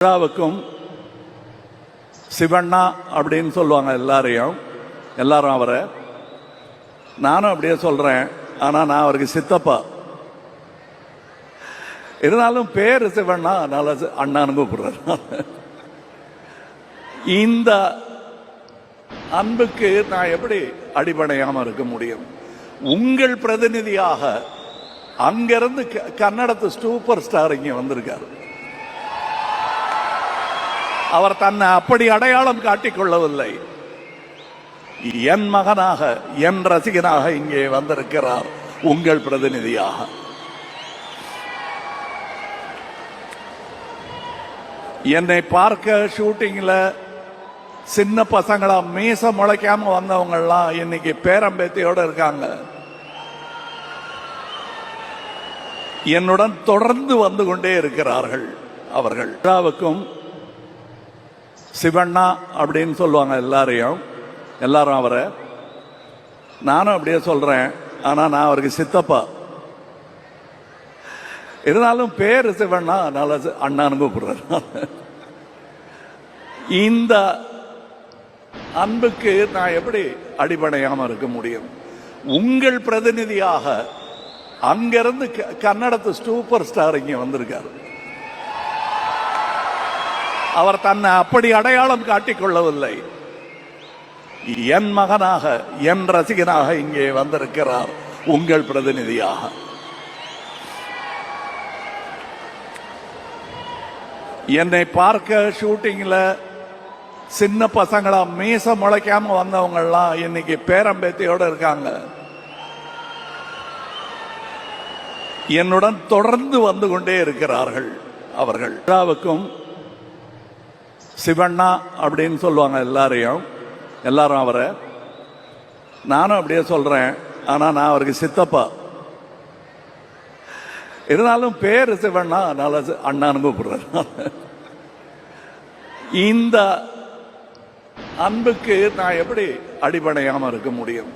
விழாவுக்கும் சிவண்ணா அப்படின்னு சொல்லுவாங்க எல்லாரும் அவரை. நானும் அப்படியே சொல்றேன். ஆனா நான் அவருக்கு சித்தப்பா. இருந்தாலும் பேரு சிவண்ணா, அதனால அண்ணான்னு கூப்பிடுறாரு. இந்த அன்புக்கு நான் எப்படி அடிபடையாம இருக்க முடியும்? உங்கள் பிரதிநிதியாக அங்கிருந்து கன்னடத்து சூப்பர் ஸ்டார் இங்க வந்திருக்காரு. அவர் தன்னை அப்படி அடையாளம் காட்டிக் கொள்ளவில்லை. என் மகனாக, என் ரசிகனாக இங்கே வந்திருக்கிறார், உங்கள் பிரதிநிதியாக. என்னை பார்க்க ஷூட்டிங்ல சின்ன பசங்களா மீச முளைக்காம வந்தவங்க எல்லாம் இன்னைக்கு பேரம்பேத்தியோட இருக்காங்க. என்னுடன் தொடர்ந்து வந்து கொண்டே இருக்கிறார்கள் அவர்கள். விழாவுக்கும் சிவண்ணா அப்படின்னு சொல்லுவாங்க எல்லாரும் அவரை. நானும் அப்படியே சொல்றேன். ஆனா நான் அவருக்கு சித்தப்பா. இருந்தாலும் பேரு சிவண்ணா, அதனால அண்ணான்னு கூப்பிடுறாரு. இந்த அன்புக்கு நான் எப்படி அடிபடையாம இருக்க முடியும்? உங்கள் பிரதிநிதியாக அங்கிருந்து கன்னடத்து சூப்பர் ஸ்டார் இங்க வந்திருக்காரு. அவர் தன்னை அப்படி அடையாளம் காட்டிக் கொள்ளவில்லை. என் மகனாக, என் ரசிகனாக இங்கே வந்திருக்கிறார், உங்கள் பிரதிநிதியாக. என்னை பார்க்க ஷூட்டிங்ல சின்ன பசங்களா மீச முளைக்காம வந்தவங்க எல்லாம் இன்னைக்கு பேரம்பேத்தியோட இருக்காங்க. என்னுடன் தொடர்ந்து வந்து கொண்டே இருக்கிறார்கள் அவர்கள். விழாவுக்கும் சிவண்ணா அப்படின்னு சொல்லுவாங்க எல்லாரும் அவரை. நானும் அப்படியே சொல்றேன். ஆனா நான் அவருக்கு சித்தப்பா. இருந்தாலும் பேரு சிவண்ணா, அதனால அண்ணான்னு கூப்பிடுறாரு. இந்த அன்புக்கு நான் எப்படி அடிபடையாம இருக்க முடியும்?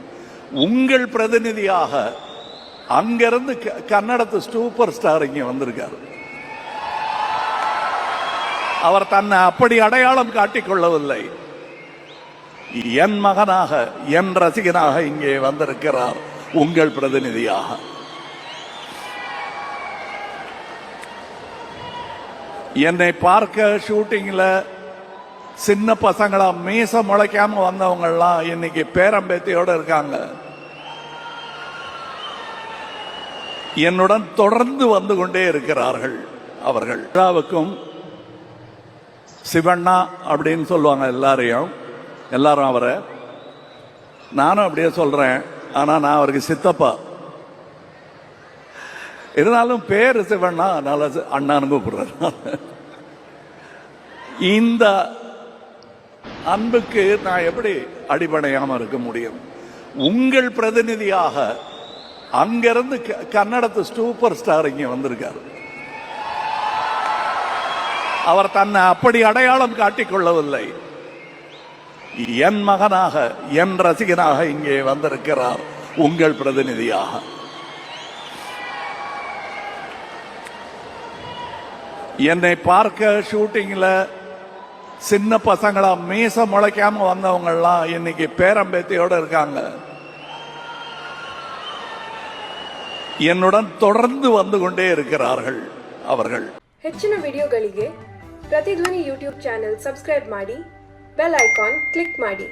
உங்கள் பிரதிநிதியாக அங்கிருந்து கன்னடத்து சூப்பர் ஸ்டார் இங்க வந்திருக்காரு. அவர் தன்னை அப்படி அடையாளம் காட்டிக் கொள்ளவில்லை. என் மகனாக, என் ரசிகனாக இங்கே வந்திருக்கிறார், உங்கள் பிரதிநிதியாக. என்னை பார்க்க ஷூட்டிங்ல சின்ன பசங்களா மீச முளைக்காம வந்தவங்க எல்லாம் இன்னைக்கு பேரம்பேத்தியோட இருக்காங்க. என்னுடன் தொடர்ந்து வந்து கொண்டே இருக்கிறார்கள் அவர்கள். விழாவுக்கும் சிவண்ணா அப்படின்னு சொல்லுவாங்க எல்லாரும் அவரை. நானும் அப்படியே சொல்றேன். ஆனா நான் அவருக்கு சித்தப்பா. இருந்தாலும் பேரு சிவண்ணா, அதனால அண்ணான்னு கூப்பிடுறாரு. இந்த அன்புக்கு நான் எப்படி அடிபடையாம இருக்க முடியும்? உங்கள் பிரதிநிதியாக அங்கிருந்து கன்னடத்து சூப்பர் ஸ்டார் இங்க வந்திருக்காரு. அவர் தன்னை அப்படி அடையாளம் காட்டிக் கொள்ளவில்லை. என் மகனாக, என் ரசிகனாக இங்கே வந்திருக்கிறார், உங்கள் பிரதிநிதியாக. என்னை பார்க்க ஷூட்டிங்ல சின்ன பசங்களா மீச முளைக்காம வந்தவங்க எல்லாம் இன்னைக்கு பேரம்பேத்தியோட இருக்காங்க. என்னுடன் தொடர்ந்து வந்து கொண்டே இருக்கிறார்கள் அவர்கள். ಹೆಚ್ಚಿನ ವಿಡಿಯೋಗಳಿಗೆ ಪ್ರತಿಧ್ವನಿ ಯೂಟ್ಯೂಬ್ ಚಾನೆಲ್ ಸಬ್ಸ್ಕ್ರೈಬ್ ಮಾಡಿ, ಬೆಲ್ ಐಕಾನ್ ಕ್ಲಿಕ್ ಮಾಡಿ.